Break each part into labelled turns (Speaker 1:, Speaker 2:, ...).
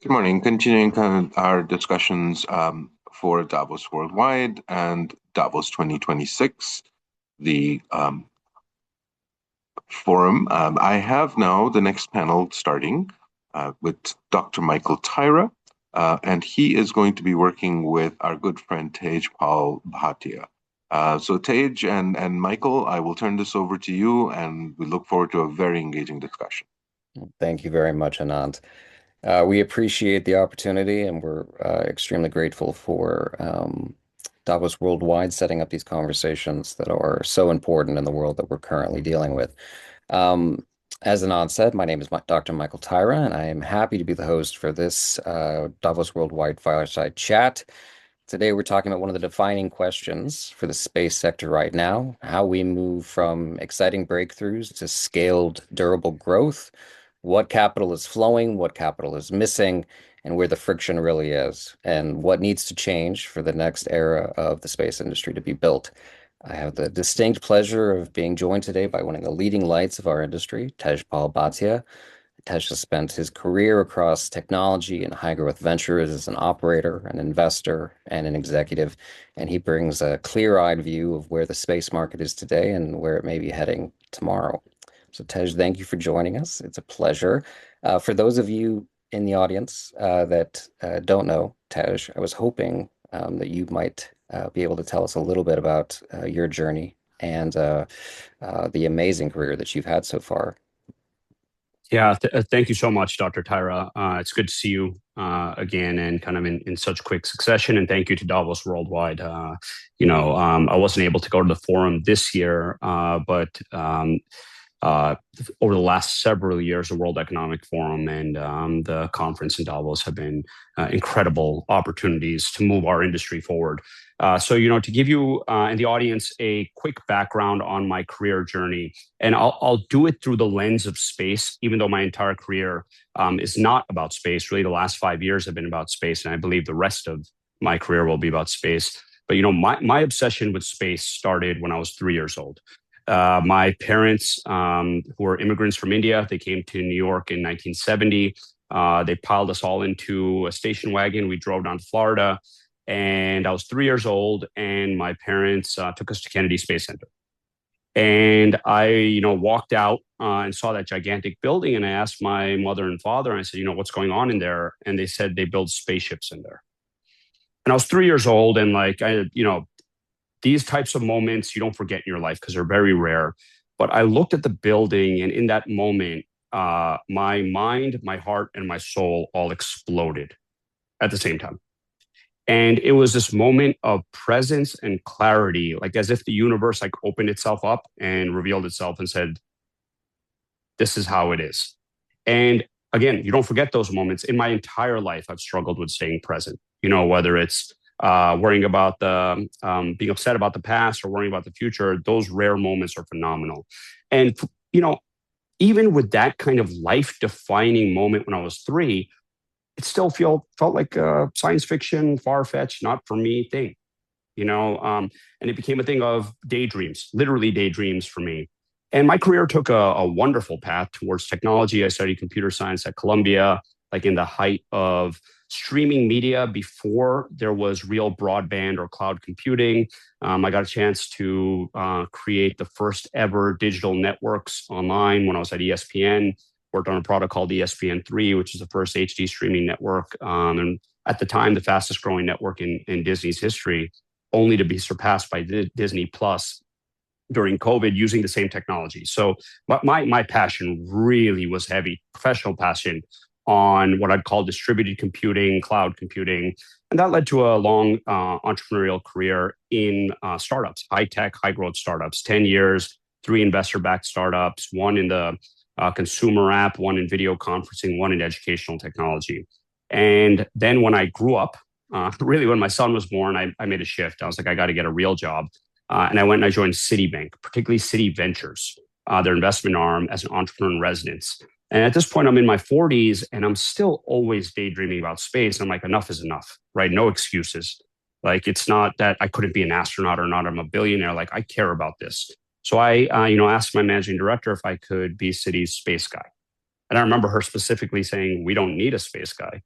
Speaker 1: Good morning. Continuing kind of our discussions for Davos Worldwide and Davos 2026, the forum. I have now the next panel starting with Dr. Michael Tyra, and he is going to be working with our good friend Tejpaul Bhatia. So Tej and Michael, I will turn this over to you, and we look forward to a very engaging discussion.
Speaker 2: Thank you very much, Anand. We appreciate the opportunity, and we're extremely grateful for Davos Worldwide setting up these conversations that are so important in the world that we're currently dealing with. Um, as Anand said, my name is Dr. Michael Tyra, and I am happy to be the host for this Davos Worldwide Fireside Chat. Today, we're talking about one of the defining questions for the space sector right now, how we move from exciting breakthroughs to scaled, durable growth, what capital is flowing, what capital is missing, and where the friction really is, and what needs to change for the next era of the space industry to be built. I have the distinct pleasure of being joined today by one of the leading lights of our industry, Tejpaul Bhatia. Tej has spent his career across technology and high growth ventures as an operator, an investor, and an executive. And he brings a clear eyed view of where the space market is today and where it may be heading tomorrow. So, Tej, thank you for joining us. It's a pleasure. For those of you in the audience that don't know Tej, I was hoping that you might be able to tell us a little bit about your journey and the amazing career that you've had so far.
Speaker 3: Yeah, thank you so much, Dr. Tyra. It's good to see you again and kind of in such quick succession. And thank you to Davos Worldwide. I wasn't able to go to the forum this year, but over the last several years, the World Economic Forum and the conference in Davos have been incredible opportunities to move our industry forward. To give you and the audience a quick background on my career journey, and I'll do it through the lens of space, even though my entire career is not about space. Really, the last 5 years have been about space, and I believe the rest of my career will be about space. But my obsession with space started when I was 3 years old. My parents, who were immigrants from India, they came to New York in 1970. They piled us all into a station wagon. We drove down to Florida, and I was 3 years old, and my parents took us to Kennedy Space Center. And I, walked out and saw that gigantic building, and I asked my mother and father, and I said, what's going on in there? And they said they build spaceships in there. And I was 3 years old, and these types of moments you don't forget in your life because they're very rare. But I looked at the building, and in that moment, my mind, my heart, and my soul all exploded at the same time. And it was this moment of presence and clarity, like as if the universe opened itself up and revealed itself and said, this is how it is. And again, you don't forget those moments. In my entire life, I've struggled with staying present, whether it's worrying about being upset about the past or worrying about the future. Those rare moments are phenomenal. And, even with that kind of life-defining moment when I was 3, it still felt like a science fiction, far-fetched, not for me thing, and it became a thing of daydreams, literally daydreams for me. And my career took a wonderful path towards technology. I studied computer science at Columbia, in the height of streaming media before there was real broadband or cloud computing. I got a chance to create the first ever digital networks online when I was at ESPN. Worked on a product called ESPN3, which is the first HD streaming network. And at the time, the fastest growing network in Disney's history, only to be surpassed by Disney Plus during COVID using the same technology. So my passion really was heavy, professional passion on what I'd call distributed computing, cloud computing. And that led to a long entrepreneurial career in startups, high tech, high growth startups, 10 years, 3 investor backed startups, one in the consumer app, one in video conferencing, one in educational technology. And then when I grew up, really when my son was born, I made a shift. I was like, I got to get a real job. And I went and I joined Citibank, particularly Citi Ventures, their investment arm, as an entrepreneur in residence. And at this point, I'm in my 40s, and I'm still always daydreaming about space. I'm like, enough is enough, right? No excuses. It's not that I couldn't be an astronaut or not. I'm a billionaire. I care about this. So I, asked my managing director if I could be Citi's space guy. And I remember her specifically saying, we don't need a space guy.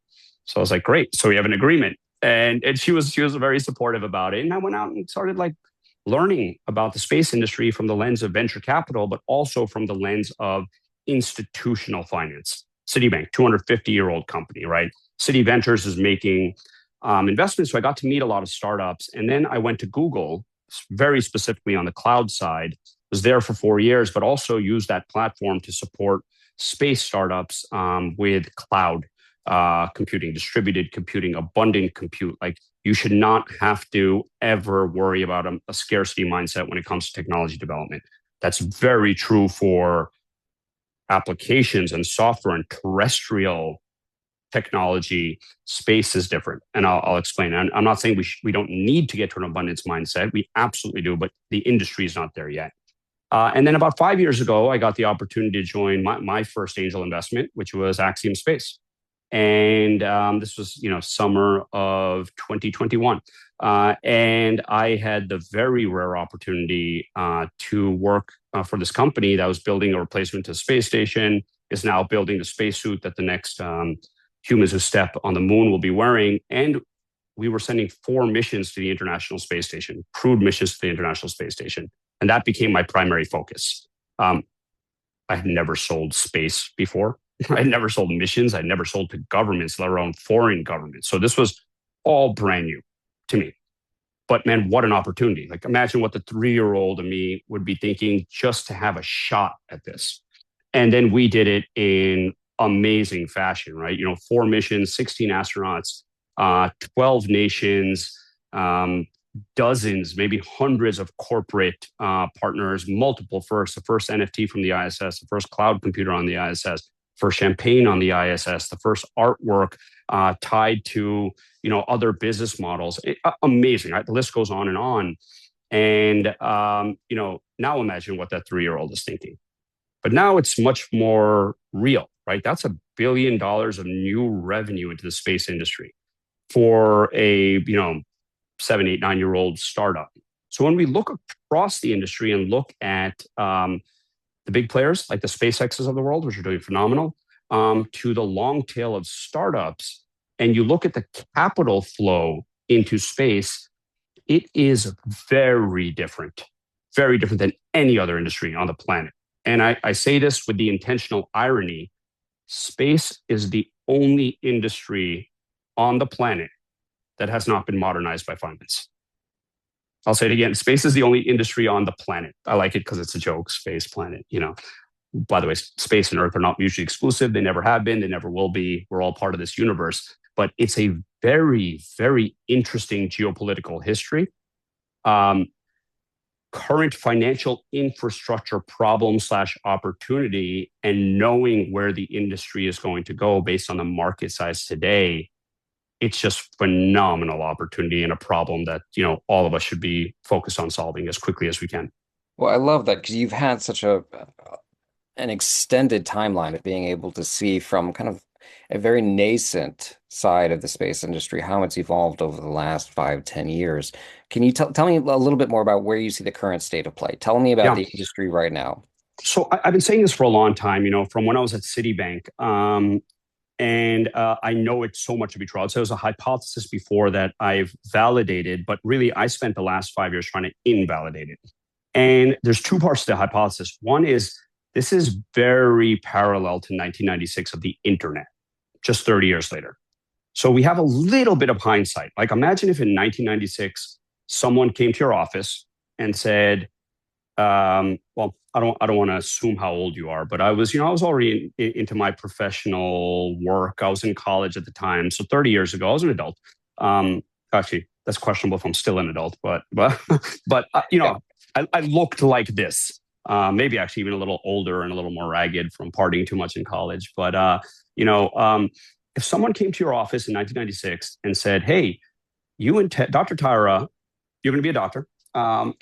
Speaker 3: So I was like, great. So we have an agreement. And she was very supportive about it. And I went out and started like learning about the space industry from the lens of venture capital, but also from the lens of institutional finance. Citibank, 250-year-old company, right? Citi Ventures is making investments. So I got to meet a lot of startups. And then I went to Google, very specifically on the cloud side, was there for 4 years, but also used that platform to support space startups with cloud computing, distributed computing, abundant compute. Like you should not have to ever worry about a scarcity mindset when it comes to technology development. That's very true for applications and software and terrestrial technology. Space is different, and I'll explain. And I'm not saying we don't need to get to an abundance mindset. We absolutely do, but the industry is not there yet. And then about 5 years ago, I got the opportunity to join my first angel investment, which was Axiom Space. And this was, summer of 2021. And I had the very rare opportunity to work for this company that was building a replacement to the space station, is now building the spacesuit that the next humans who step on the moon will be wearing. And we were sending 4 missions to the International Space Station, crewed missions to the International Space Station. And that became my primary focus. I had never sold space before. I had never sold missions. I'd never sold to governments, let alone foreign governments. So this was all brand new to me. But man, what an opportunity. Like imagine what the 3-year-old of me would be thinking just to have a shot at this. And then we did it in amazing fashion, right? 4 missions, 16 astronauts, 12 nations, dozens, maybe hundreds of corporate partners, multiple firsts, the first NFT from the ISS, the first cloud computer on the ISS, first champagne on the ISS, the first artwork tied to other business models. Amazing, right? The list goes on and on. And now imagine what that 3-year-old is thinking. But now it's much more real, right? That's $1 billion of new revenue into the space industry for a 7, 8, 9-year-old startup. So when we look across the industry and look at the big players like the SpaceXs of the world, which are doing phenomenal, to the long tail of startups, and you look at the capital flow into space, it is very different than any other industry on the planet. And I say this with the intentional irony. Space is the only industry on the planet that has not been modernized by finance. I'll say it again. Space is the only industry on the planet. I like it because it's a joke, space, planet. By the way, space and Earth are not mutually exclusive. They never have been. They never will be. We're all part of this universe. But it's a very, very interesting geopolitical history. Current financial infrastructure problem / opportunity, and knowing where the industry is going to go based on the market size today, it's just phenomenal opportunity and a problem that, all of us should be focused on solving as quickly as we can.
Speaker 2: Well, I love that because you've had such an extended timeline of being able to see from kind of a very nascent side of the space industry, how it's evolved over the last 5, 10 years. Can you tell me a little bit more about where you see the current state of play? Tell me about the industry right now.
Speaker 3: So I've been saying this for a long time, from when I was at Citibank. And I know it's so much to be true. So it was a hypothesis before that I've validated, but really I spent the last 5 years trying to invalidate it. And there's 2 parts to the hypothesis. One is this is very parallel to 1996 of the internet, just 30 years later. So we have a little bit of hindsight. Like imagine if in 1996, someone came to your office and said, well, I don't want to assume how old you are, but I was already into my professional work. I was in college at the time. So 30 years ago, I was an adult. Actually, that's questionable if I'm still an adult, but I looked like this. Maybe actually even a little older and a little more ragged from partying too much in college. But, if someone came to your office in 1996 and said, hey, you and Dr. Tyra, you're going to be a doctor. I'm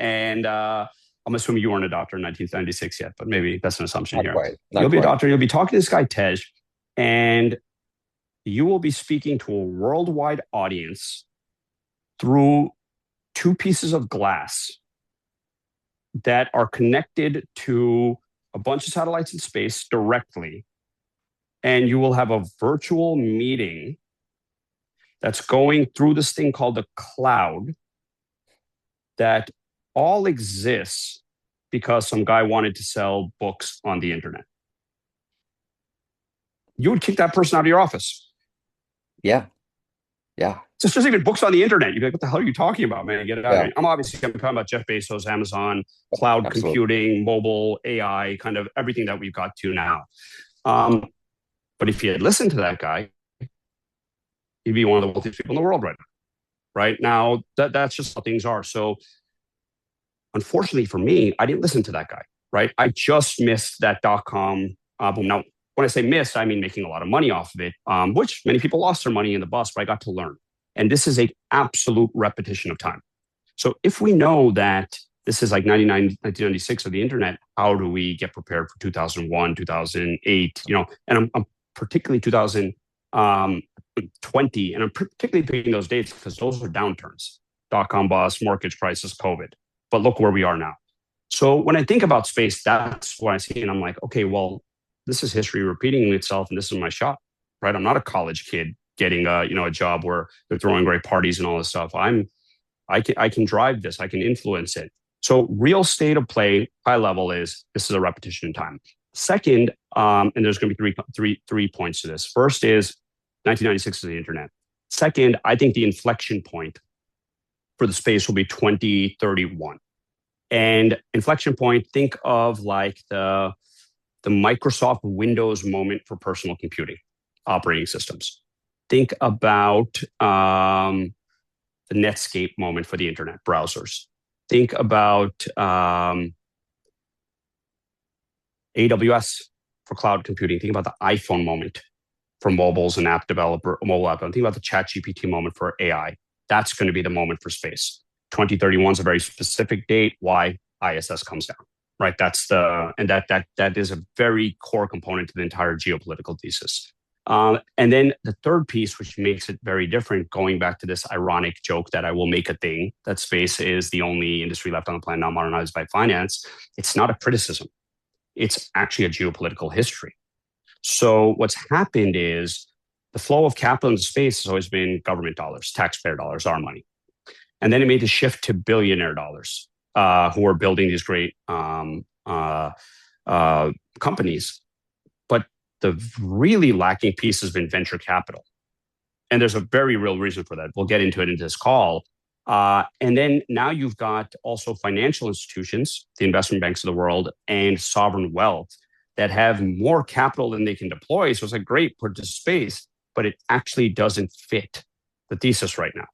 Speaker 3: assuming you weren't a doctor in 1996 yet, but maybe that's an assumption here. You'll be a doctor. You'll be talking to this guy, Tej, and you will be speaking to a worldwide audience through 2 pieces of glass that are connected to a bunch of satellites in space directly. And you will have a virtual meeting that's going through this thing called the cloud that all exists because some guy wanted to sell books on the internet. You would kick that person out of your office.
Speaker 2: Yeah.
Speaker 3: It's just even books on the internet. You'd be like, what the hell are you talking about, man? Get it out of here. I'm talking about Jeff Bezos, Amazon, cloud computing, mobile, AI, kind of everything that we've got to now. But if you had listened to that guy, he'd be one of the wealthiest people in the world right now. Right now, that's just how things are. So unfortunately for me, I didn't listen to that guy, right? I just missed that dot-com boom. Now, when I say missed, I mean making a lot of money off of it, which many people lost their money in the bust, but I got to learn. And this is an absolute repetition of time. So if we know that this is like 1996 of the internet, how do we get prepared for 2001, 2008, and I'm particularly 2020, and I'm particularly picking those dates because those are downturns, dot-com bust, mortgage crisis, COVID. But look where we are now. So when I think about space, that's what I see. And I'm like, okay, well, this is history repeating itself, and this is my shot, right? I'm not a college kid getting a job where they're throwing great parties and all this stuff. I can drive this. I can influence it. So real state of play, high level, is this is a repetition in time. Second, and there's going to be three points to this. First is 1996 is the internet. Second, I think the inflection point for the space will be 2031. And inflection point, think of like the Microsoft Windows moment for personal computing operating systems. Think about the Netscape moment for the internet browsers. Think about AWS for cloud computing. Think about the iPhone moment for mobiles and mobile app. Think about the ChatGPT moment for AI. That's going to be the moment for space. 2031 is a very specific date. Why? ISS comes down, right? That is a very core component to the entire geopolitical thesis. And then the third piece, which makes it very different, going back to this ironic joke that I will make a thing, that space is the only industry left on the planet not modernized by finance. It's not a criticism. It's actually a geopolitical history. So what's happened is the flow of capital into space has always been government dollars, taxpayer dollars, our money. And then it made the shift to billionaire dollars who are building these great companies. But the really lacking piece has been venture capital. And there's a very real reason for that. We'll get into it in this call. And then now you've got also financial institutions, the investment banks of the world, and sovereign wealth that have more capital than they can deploy. So it's like, great, put it to space, but it actually doesn't fit the thesis right now.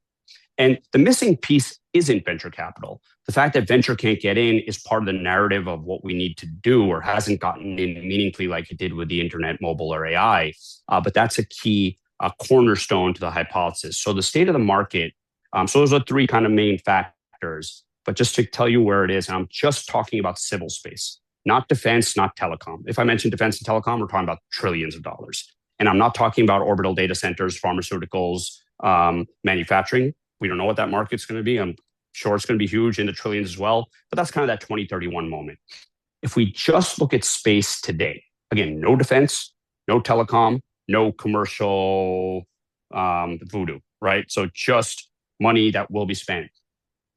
Speaker 3: And the missing piece isn't venture capital. The fact that venture can't get in is part of the narrative of what we need to do, or hasn't gotten in meaningfully like it did with the internet, mobile, or AI. But that's a key cornerstone to the hypothesis. So the state of the market, so those are three kind of main factors. But just to tell you where it is, and I'm just talking about civil space, not defense, not telecom. If I mention defense and telecom, we're talking about trillions of dollars. And I'm not talking about orbital data centers, pharmaceuticals, manufacturing. We don't know what that market's going to be. I'm sure it's going to be huge in the trillions as well. But that's kind of that 2031 moment. If we just look at space today, again, no defense, no telecom, no commercial voodoo, right? So just money that will be spent.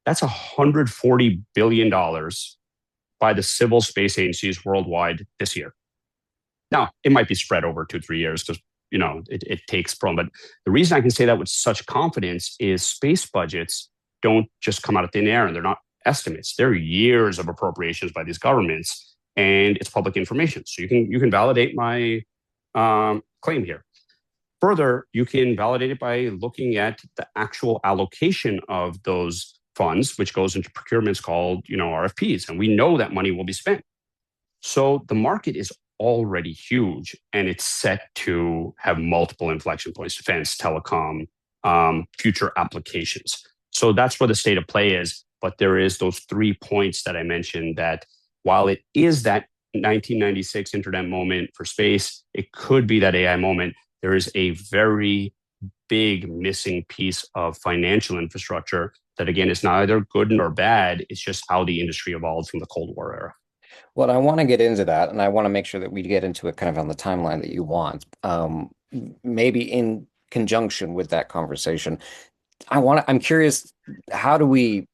Speaker 3: That's $140 billion by the civil space agencies worldwide this year. Now, it might be spread over 2-3 years because it takes from. But the reason I can say that with such confidence is space budgets don't just come out of thin air, and they're not estimates. They're years of appropriations by these governments, and it's public information. So you can validate my claim here. Further, you can validate it by looking at the actual allocation of those funds, which goes into procurements called RFPs, and we know that money will be spent. So the market is already huge, and it's set to have multiple inflection points: defense, telecom, future applications. So that's where the state of play is. But there is those 3 points that I mentioned, that while it is that 1996 internet moment for space, it could be that AI moment. There is a very big missing piece of financial infrastructure that, again, is neither good nor bad. It's just how the industry evolved from the Cold War era.
Speaker 2: Well, I want to get into that, and I want to make sure that we get into it kind of on the timeline that you want. Maybe in conjunction with that conversation, I'm curious, how do we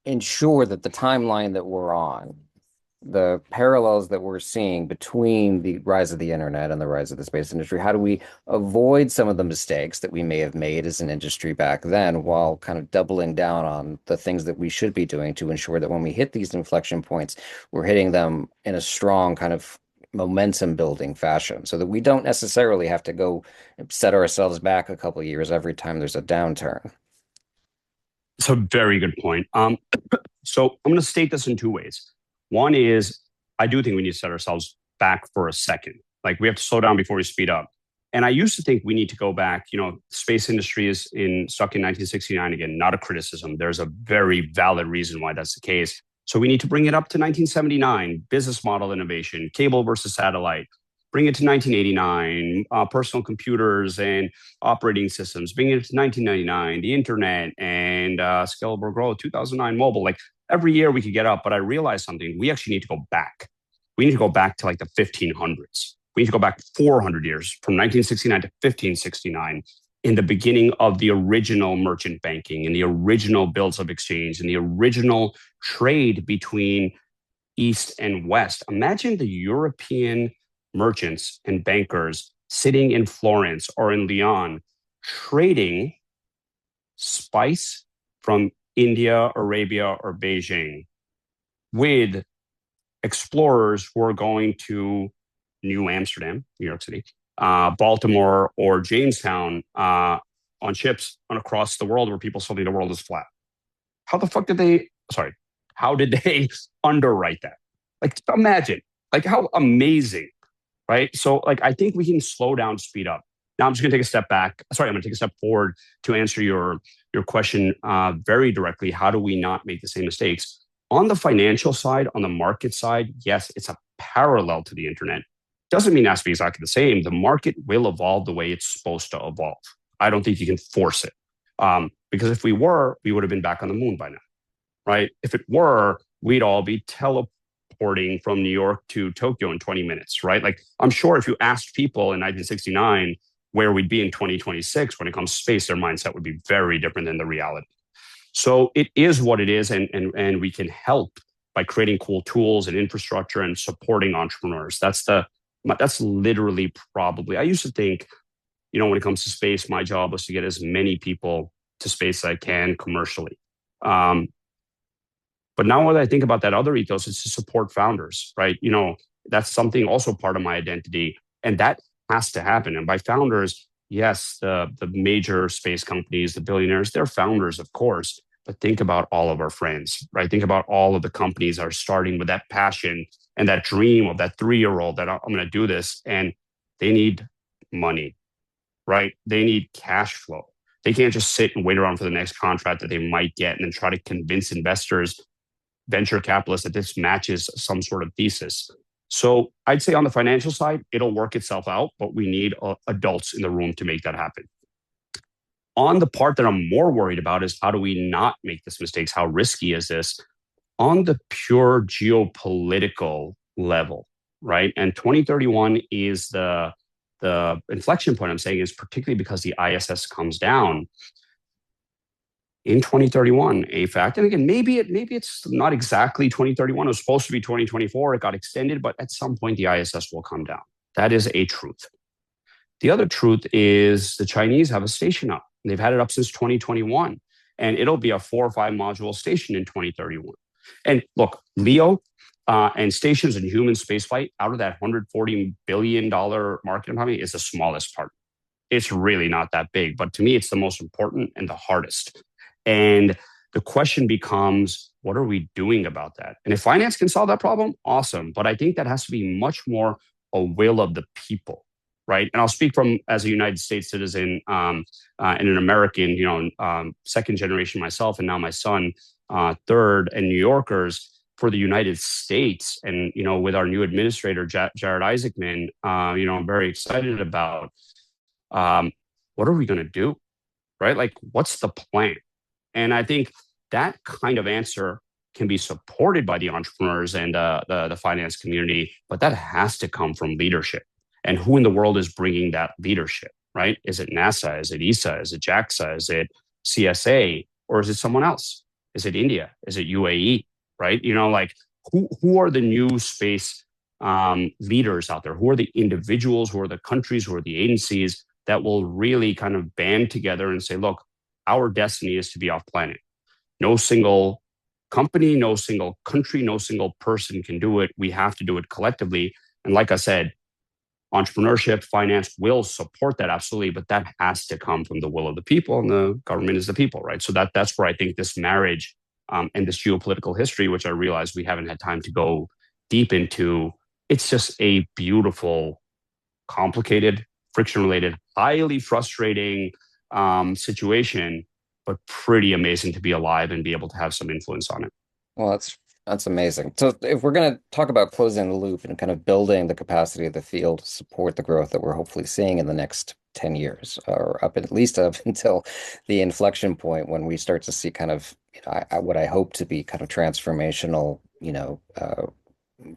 Speaker 2: ensure that the timeline that we're on, the parallels that we're seeing between the rise of the internet and the rise of the space industry, how do we avoid some of the mistakes that we may have made as an industry back then while kind of doubling down on the things that we should be doing to ensure that when we hit these inflection points, we're hitting them in a strong kind of momentum building fashion so that we don't necessarily have to go set ourselves back a couple of years every time there's a downturn.
Speaker 3: It's a very good point. So I'm going to state this in two ways. One is I do think we need to set ourselves back for a second. Like we have to slow down before we speed up. And I used to think we need to go back. Space industry is stuck in 1969 again, not a criticism. There's a very valid reason why that's the case. So we need to bring it up to 1979, business model innovation, cable versus satellite. Bring it to 1989, personal computers and operating systems. Bring it to 1999, the internet and scalable growth, 2009 mobile. Like every year we could get up, but I realized something. We actually need to go back. We need to go back to like the 1500s. We need to go back 400 years from 1969 to 1569 in the beginning of the original merchant banking and the original bills of exchange and the original trade between East and West. Imagine the European merchants and bankers sitting in Florence or in Lyon trading spice from India, Arabia, or Beijing with explorers who are going to New Amsterdam, New York City, Baltimore, or Jamestown on ships across the world where people still think the world is flat. How did they underwrite that? Like, imagine, like how amazing, right? So like, I think we can slow down, speed up. Now I'm just going to take a step back. Sorry, I'm going to take a step forward to answer your question very directly. How do we not make the same mistakes? On the financial side, on the market side, yes, it's a parallel to the internet. Doesn't mean it has to be exactly the same. The market will evolve the way it's supposed to evolve. I don't think you can force it. Because if we were, we would have been back on the moon by now, right? If it were, we'd all be teleporting from New York to Tokyo in 20 minutes, right? Like, I'm sure if you asked people in 1969 where we'd be in 2026 when it comes to space, their mindset would be very different than the reality. So it is what it is, and we can help by creating cool tools and infrastructure and supporting entrepreneurs. That's literally probably, I used to think, when it comes to space, my job was to get as many people to space as I can commercially. But now when I think about that other ethos, it's to support founders, right? That's something also part of my identity, and that has to happen. And by founders, yes, the major space companies, the billionaires, they're founders, of course. But think about all of our friends, right? Think about all of the companies that are starting with that passion and that dream of that 3-year-old that I'm going to do this. And they need money, right? They need cash flow. They can't just sit and wait around for the next contract that they might get and then try to convince investors, venture capitalists, that this matches some sort of thesis. So I'd say on the financial side, it'll work itself out, but we need adults in the room to make that happen. On the part that I'm more worried about is how do we not make these mistakes? How risky is this? On the pure geopolitical level, right? And 2031 is the inflection point I'm saying is particularly because the ISS comes down in 2031, a fact. And again, maybe it's not exactly 2031. It was supposed to be 2024. It got extended, but at some point the ISS will come down. That is a truth. The other truth is the Chinese have a station up. They've had it up since 2021, and it'll be a 4 or 5 module station in 2031. And look, LEO and stations in human spaceflight out of that $140 billion market economy is the smallest part. It's really not that big, but to me, it's the most important and the hardest. And the question becomes, what are we doing about that? And if finance can solve that problem, awesome. But I think that has to be much more a will of the people, right? And I'll speak from as a United States citizen and an American, second generation myself, and now my son, third, and New Yorkers for the United States. And, with our new administrator, Jared Isaacman, I'm very excited about what are we going to do, right? Like, what's the plan? And I think that kind of answer can be supported by the entrepreneurs and the finance community, but that has to come from leadership. And who in the world is bringing that leadership, right? Is it NASA? Is it ESA? Is it JAXA? Is it CSA? Or is it someone else? Is it India? Is it UAE? Right? Like who are the new space leaders out there? Who are the individuals? Who are the countries? Who are the agencies that will really kind of band together and say, look, our destiny is to be off planet. No single company, no single country, no single person can do it. We have to do it collectively. And like I said, entrepreneurship, finance will support that absolutely, but that has to come from the will of the people, and the government is the people, right? So that's where I think this marriage and this geopolitical history, which I realize we haven't had time to go deep into, it's just a beautiful, complicated, friction-related, highly frustrating situation, but pretty amazing to be alive and be able to have some influence on it.
Speaker 2: Well, that's amazing. So if we're going to talk about closing the loop and kind of building the capacity of the field to support the growth that we're hopefully seeing in the next 10 years, or at least up until the inflection point when we start to see kind of what I hope to be kind of transformational,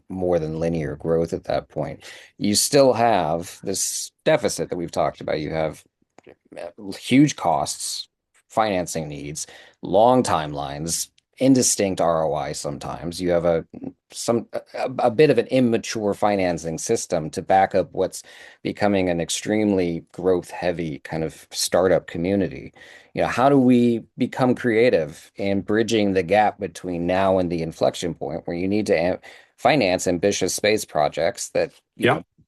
Speaker 2: more than linear growth at that point, you still have this deficit that we've talked about. You have huge costs, financing needs, long timelines, indistinct ROI sometimes. You have a bit of an immature financing system to back up what's becoming an extremely growth heavy kind of startup community. How do we become creative in bridging the gap between now and the inflection point where you need to finance ambitious space projects that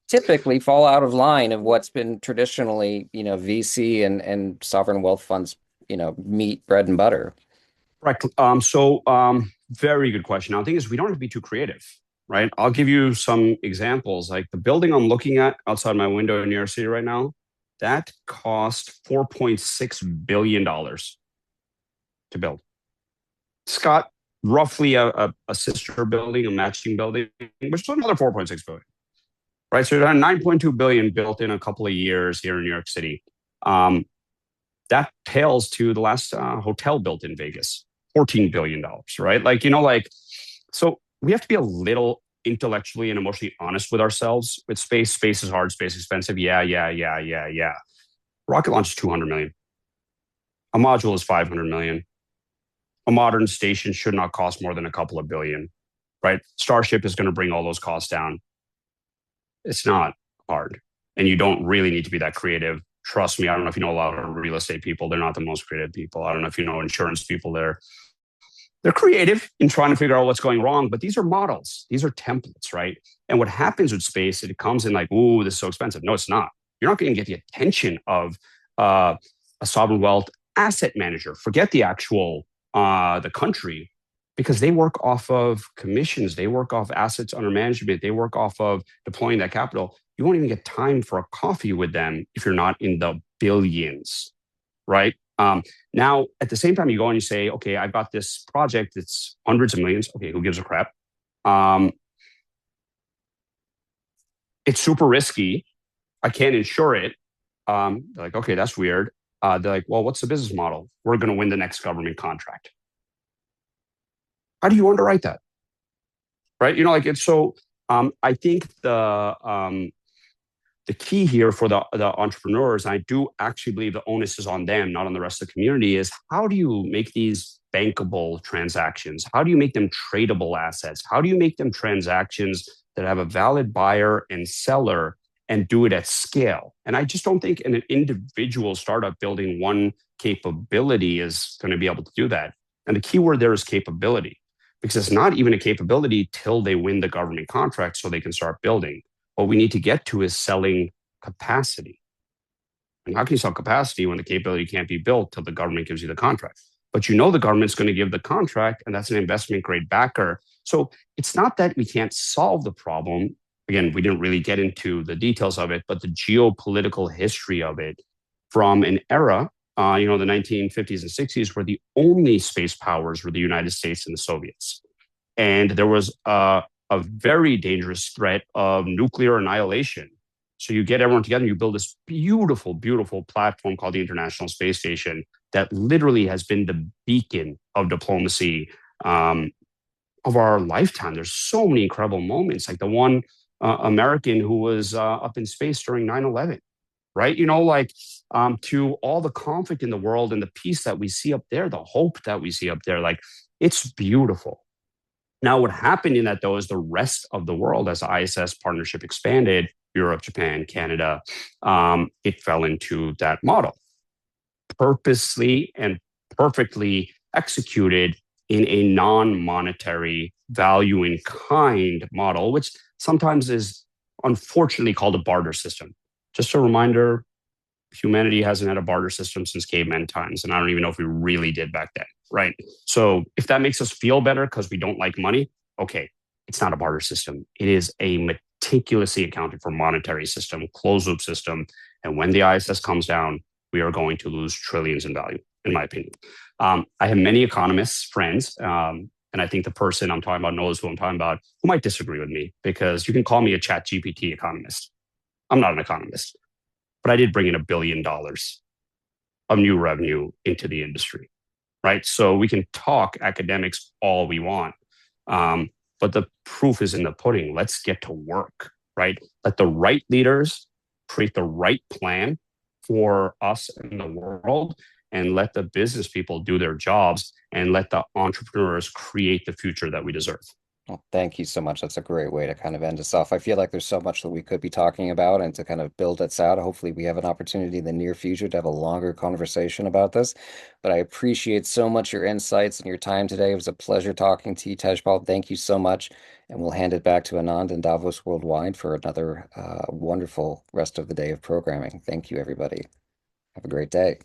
Speaker 2: typically fall out of line of what's been traditionally, VC and sovereign wealth funds, meat, bread and butter?
Speaker 3: Right. Very good question. Now, the thing is, we don't have to be too creative, right? I'll give you some examples. Like the building I'm looking at outside my window in New York City right now, that cost $4.6 billion to build. It's got roughly a sister building, a matching building, which is another 4.6 billion, right? So you had 9.2 billion built in a couple of years here in New York City. That pales to the last hotel built in Vegas, $14 billion, right? So we have to be a little intellectually and emotionally honest with ourselves with space. Space is hard, space is expensive. Yeah. Rocket launch is 200 million. A module is 500 million. A modern station should not cost more than a couple of billion, right? Starship is going to bring all those costs down. It's not hard. And you don't really need to be that creative. Trust me, I don't know if you know a lot of real estate people. They're not the most creative people. I don't know if you know insurance people. They're creative in trying to figure out what's going wrong, but these are models. These are templates, right? And what happens with space, it comes in like, ooh, this is so expensive. No, it's not. You're not going to get the attention of a sovereign wealth asset manager. Forget the actual, the country, because they work off of commissions. They work off assets under management. They work off of deploying that capital. You won't even get time for a coffee with them if you're not in the billions, right? Now, at the same time, you go and you say, okay, I've got this project that's hundreds of millions. Okay, who gives a crap? It's super risky. I can't insure it. They're like, okay, that's weird. They're like, well, what's the business model? We're going to win the next government contract. How do you underwrite that? Right? It's so. I think the key here for the entrepreneurs, and I do actually believe the onus is on them, not on the rest of the community, is how do you make these bankable transactions? How do you make them tradable assets? How do you make them transactions that have a valid buyer and seller and do it at scale? And I just don't think an individual startup building one capability is going to be able to do that. And the key word there is capability, because it's not even a capability till they win the government contract so they can start building. What we need to get to is selling capacity. And how can you sell capacity when the capability can't be built till the government gives you the contract? But the government's going to give the contract, and that's an investment grade backer. So it's not that we can't solve the problem. Again, we didn't really get into the details of it, but the geopolitical history of it from an era, the 1950s and 60s, where the only space powers were the United States and the Soviets. And there was a very dangerous threat of nuclear annihilation. So you get everyone together and you build this beautiful, beautiful platform called the International Space Station that literally has been the beacon of diplomacy of our lifetime. There's so many incredible moments, like the one American who was up in space during 9/11. right? To all the conflict in the world and the peace that we see up there, the hope that we see up there, like it's beautiful. Now, what happened in that though is the rest of the world, as the ISS partnership expanded, Europe, Japan, Canada, it fell into that model, purposely and perfectly executed in a non-monetary value in kind model, which sometimes is unfortunately called a barter system. Just a reminder, humanity hasn't had a barter system since caveman times, and I don't even know if we really did back then, right? So if that makes us feel better because we don't like money, okay, it's not a barter system. It is a meticulously accounted for monetary system, closed loop system. And when the ISS comes down, we are going to lose trillions in value, in my opinion. I have many economists, friends, and I think the person I'm talking about knows who I'm talking about, who might disagree with me because you can call me a chat GPT economist. I'm not an economist, but I did bring in $1 billion of new revenue into the industry, right? So we can talk academics all we want, but the proof is in the pudding. Let's get to work, right? Let the right leaders create the right plan for us in the world, and let the business people do their jobs, and let the entrepreneurs create the future that we deserve.
Speaker 2: Well, thank you so much. That's a great way to kind of end us off. I feel like there's so much that we could be talking about and to kind of build us out. Hopefully, we have an opportunity in the near future to have a longer conversation about this. But I appreciate so much your insights and your time today. It was a pleasure talking to you, Tejpaul. Thank you so much. And we'll hand it back to Anand and Davos Worldwide for another wonderful rest of the day of programming. Thank you, everybody. Have a great day.